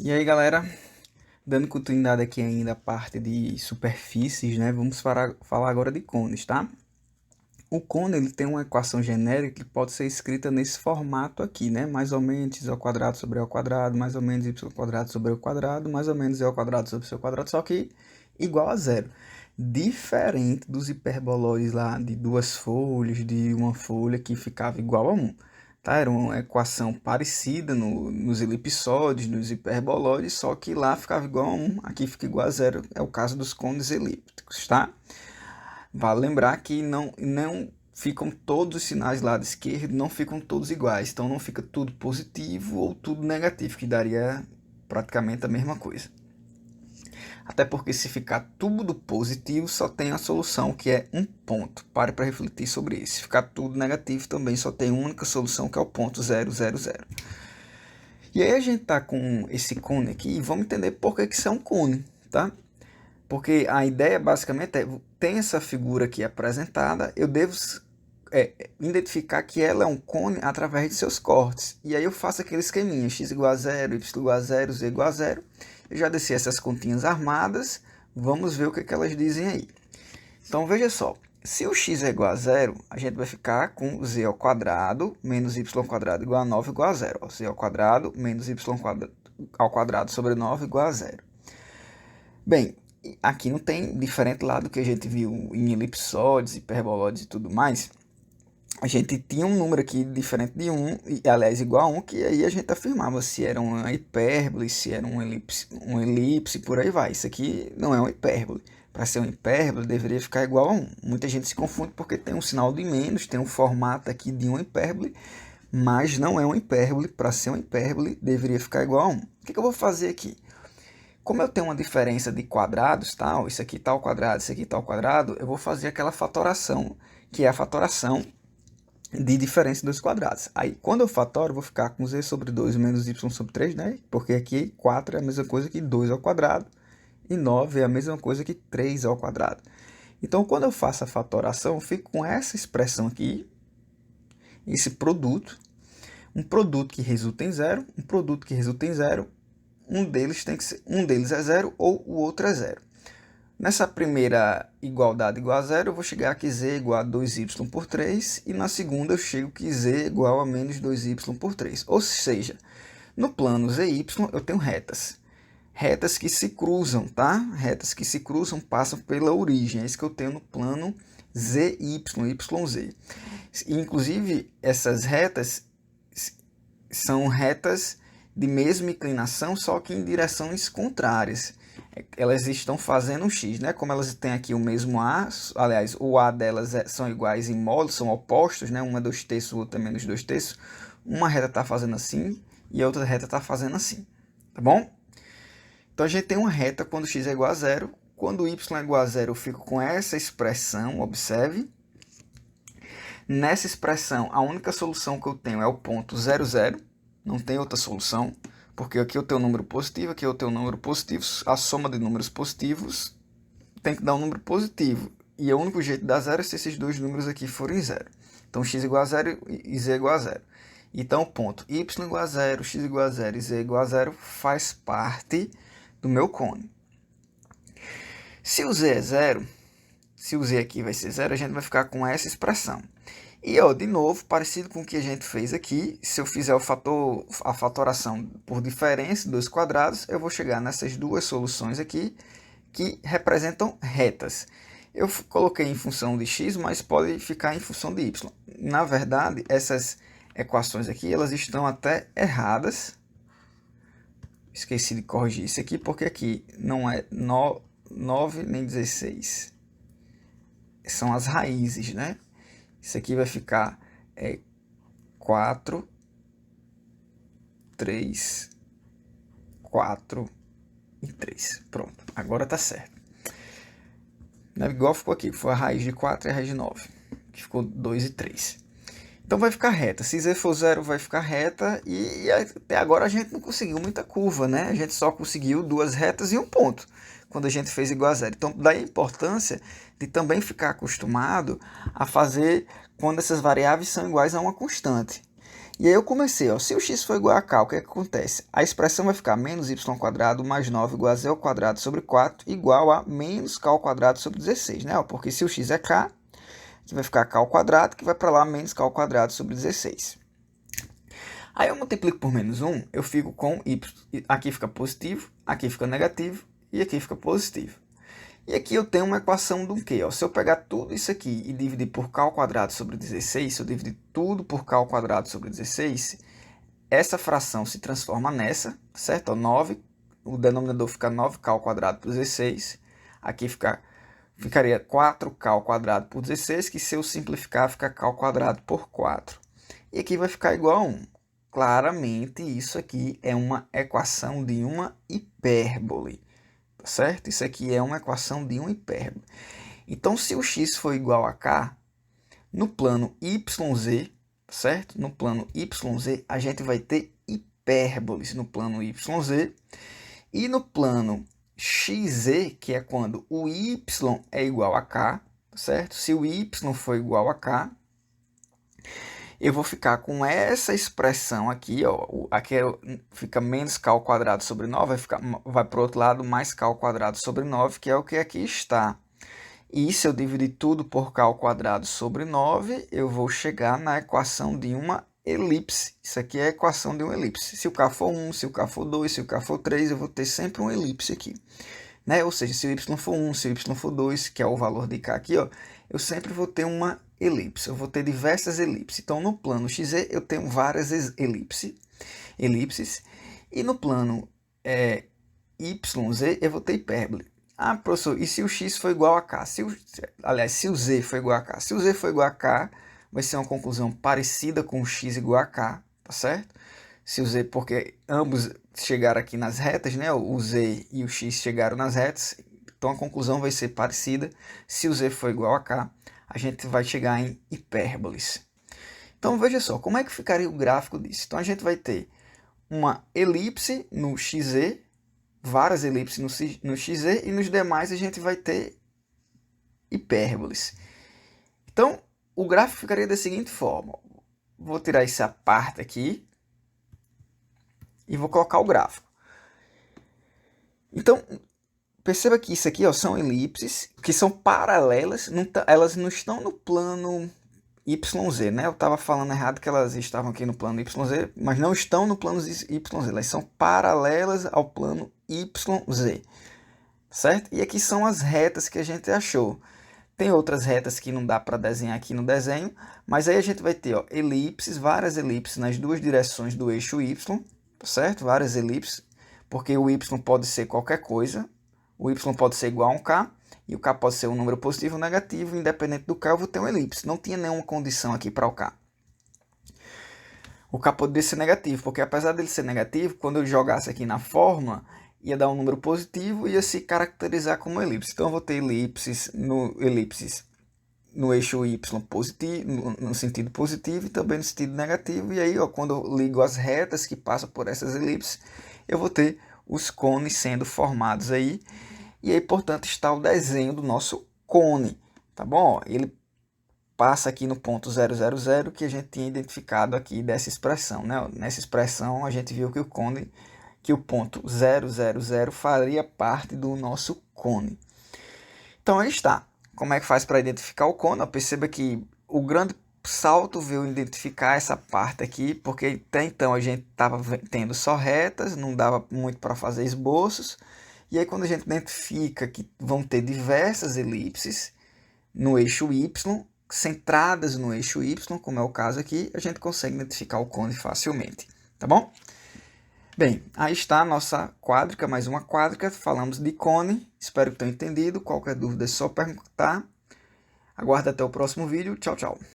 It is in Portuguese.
E aí, galera, dando continuidade aqui ainda a parte de superfícies, né? Vamos falar agora de cones, tá? O cone ele tem uma equação genérica que pode ser escrita nesse formato aqui, né? Mais ou menos x ao quadrado sobre e ao quadrado, mais ou menos y ao quadrado sobre e ao quadrado, mais ou menos e ao quadrado sobre c ao quadrado, só que igual a zero. Diferente dos hiperboloides lá de duas folhas, de uma folha que ficava igual a um. Tá? Era uma equação parecida nos elipsóides, nos hiperboloides, só que lá ficava igual a um, aqui fica igual a zero. É o caso dos cones elípticos, tá? Vale lembrar que não ficam todos os sinais do lado esquerdo, não ficam todos iguais. Então não fica tudo positivo ou tudo negativo, que daria praticamente a mesma coisa. Até porque se ficar tudo positivo, só tem a solução, que é um ponto. Pare para refletir sobre isso. Se ficar tudo negativo, também só tem uma única solução, que é o ponto 0, 0, 0. E aí a gente tá com esse cone aqui e vamos entender por que isso é um cone, tá? Porque a ideia basicamente é, tem essa figura aqui apresentada, eu devo identificar que ela é um cone através de seus cortes. E aí eu faço aquele esqueminha, x igual a 0, y igual a 0, z igual a 0. Eu já desci essas continhas armadas, vamos ver o que elas dizem aí. Então veja só, se o x é igual a 0, a gente vai ficar com z ao quadrado menos y ao quadrado igual a 9 igual a 0. Z ao quadrado menos y ao quadrado sobre 9 igual a 0. Bem, aqui não tem diferente lá do que a gente viu em elipsóides, hiperboloides e tudo mais. A gente tinha um número aqui diferente de 1, aliás, igual a 1, que aí a gente afirmava se era uma hipérbole, se era um elipse, por aí vai. Isso aqui não é uma hipérbole. Para ser uma hipérbole, deveria ficar igual a 1. Muita gente se confunde porque tem um sinal de menos, tem um formato aqui de uma hipérbole, mas não é uma hipérbole. Para ser uma hipérbole, deveria ficar igual a 1. O que eu vou fazer aqui? Como eu tenho uma diferença de quadrados, tal, isso aqui está ao quadrado, isso aqui está ao quadrado, eu vou fazer aquela fatoração, que é a fatoração de diferença dos quadrados. Aí, quando eu fatoro, eu vou ficar com z sobre 2 menos y sobre 3, né? Porque aqui 4 é a mesma coisa que 2 ao quadrado e 9 é a mesma coisa que 3 ao quadrado. Então, quando eu faço a fatoração, eu fico com essa expressão aqui, esse produto, um produto que resulta em zero, um produto que resulta em zero, um deles é zero ou o outro é zero. Nessa primeira igualdade igual a zero, eu vou chegar que z é igual a 2y por 3, e na segunda eu chego que z é igual a menos 2y por 3. Ou seja, no plano zy eu tenho retas. Retas que se cruzam, tá? Retas que se cruzam passam pela origem. É isso que eu tenho no plano zy, yz. Inclusive, essas retas são retas de mesma inclinação, só que em direções contrárias. Elas estão fazendo um x, né? Como elas têm aqui o mesmo a, aliás, o a delas são iguais em módulo, são opostos, né? Uma é 2/3, outra é menos 2/3. Uma reta está fazendo assim e a outra reta está fazendo assim, tá bom? Então a gente tem uma reta quando x é igual a zero. Quando y é igual a zero, eu fico com essa expressão, observe. Nessa expressão, a única solução que eu tenho é o ponto 0, 0. Não tem outra solução, porque aqui eu tenho um número positivo, aqui eu tenho um número positivo. A soma de números positivos tem que dar um número positivo. E o único jeito de dar zero é se esses dois números aqui forem zero. Então, x igual a zero e z igual a zero. Então, ponto y igual a zero, x igual a zero e z igual a zero faz parte do meu cone. Se o z é zero, se o z aqui vai ser zero, a gente vai ficar com essa expressão. E, ó, de novo, parecido com o que a gente fez aqui, se eu fizer a fatoração por diferença dos quadrados, eu vou chegar nessas duas soluções aqui, que representam retas. Eu coloquei em função de x, mas pode ficar em função de y. Na verdade, essas equações aqui, elas estão até erradas. Esqueci de corrigir isso aqui, porque aqui não é 9 nem 16. São as raízes, né? Isso aqui vai ficar 4, 3, 4 e 3. Pronto, agora tá certo. Igual ficou aqui, foi a raiz de 4 e a raiz de 9, que ficou 2 e 3. Então vai ficar reta. Se z for 0, vai ficar reta. E até agora a gente não conseguiu muita curva, né? A gente só conseguiu duas retas e um ponto, quando a gente fez igual a zero. Então, daí a importância de também ficar acostumado a fazer quando essas variáveis são iguais a uma constante. E aí eu comecei, ó, se o x for igual a k, o que é que acontece? A expressão vai ficar menos y² mais 9 igual a z² sobre 4 igual a menos k² sobre 16, né? Porque se o x é k, que vai ficar k², que vai para lá menos k² sobre 16. Aí eu multiplico por menos 1, eu fico com y. Aqui fica positivo, aqui fica negativo e aqui fica positivo. E aqui eu tenho uma equação do quê? Ó, se eu pegar tudo isso aqui e dividir por k² sobre 16, se eu dividir tudo por k² sobre 16, essa fração se transforma nessa, certo? Ó, 9, o denominador fica 9k² por 16. Aqui ficaria 4k² por 16, que se eu simplificar fica k² por 4. E aqui vai ficar igual a 1. Claramente isso aqui é uma equação de uma hipérbole. Certo? Isso aqui é uma equação de uma hipérbole. Então, se o x for igual a k, no plano YZ, certo? No plano YZ, a gente vai ter hipérboles no plano YZ. E no plano XZ, que é quando o y é igual a k, certo? Se o y for igual a k, eu vou ficar com essa expressão aqui, ó, aqui fica menos k² sobre 9, vai para o outro lado mais k² sobre 9, que é o que aqui está. E se eu dividir tudo por k² sobre 9, eu vou chegar na equação de uma elipse. Isso aqui é a equação de uma elipse. Se o k for 1, se o k for 2, se o k for 3, eu vou ter sempre uma elipse aqui. Né? Ou seja, se o y for 1, se o y for 2, que é o valor de k aqui, ó, eu sempre vou ter uma elipse. Eu vou ter diversas elipses. Então, no plano XZ, eu tenho várias elipses. E no plano YZ, eu vou ter hipérbole. Ah, professor, e se o x for igual a k? Se o z for igual a k? Se o z for igual a k, vai ser uma conclusão parecida com o x igual a k, tá certo? Se o z, porque ambos chegaram aqui nas retas, né? O z e o x chegaram nas retas, então a conclusão vai ser parecida. Se o z for igual a k, a gente vai chegar em hipérboles. Então veja só, como é que ficaria o gráfico disso? Então a gente vai ter uma elipse no XZ, várias elipses no XZ, e nos demais a gente vai ter hipérboles. Então o gráfico ficaria da seguinte forma. Vou tirar essa parte aqui e vou colocar o gráfico. Então, perceba que isso aqui, ó, são elipses que são paralelas, elas não estão no plano YZ, né? Eu estava falando errado que elas estavam aqui no plano YZ, mas não estão no plano YZ, elas são paralelas ao plano YZ, certo? E aqui são as retas que a gente achou. Tem outras retas que não dá para desenhar aqui no desenho, mas aí a gente vai ter, ó, elipses, várias elipses nas duas direções do eixo Y, certo? Várias elipses, porque o Y pode ser qualquer coisa. O y pode ser igual a um k, e o k pode ser um número positivo ou negativo, independente do k eu vou ter uma elipse. Não tinha nenhuma condição aqui para o k. O k poderia ser negativo, porque apesar dele ser negativo, quando eu jogasse aqui na fórmula, ia dar um número positivo e ia se caracterizar como elipse. Então eu vou ter elipses no eixo y positivo, no sentido positivo e também no sentido negativo. E aí, ó, quando eu ligo as retas que passam por essas elipses, eu vou ter os cones sendo formados aí. E aí, portanto, está o desenho do nosso cone, tá bom? Ele passa aqui no ponto 000, que a gente tinha identificado aqui dessa expressão, né? Nessa expressão, a gente viu que o ponto 000 faria parte do nosso cone. Então, aí está. Como é que faz para identificar o cone? Perceba que o grande salto veio identificar essa parte aqui, porque até então a gente estava tendo só retas, não dava muito para fazer esboços. E aí quando a gente identifica que vão ter diversas elipses no eixo Y, centradas no eixo Y, como é o caso aqui, a gente consegue identificar o cone facilmente, tá bom? Bem, aí está a nossa quádrica, mais uma quádrica, falamos de cone, espero que tenham entendido, qualquer dúvida é só perguntar. Aguardo até o próximo vídeo, tchau, tchau.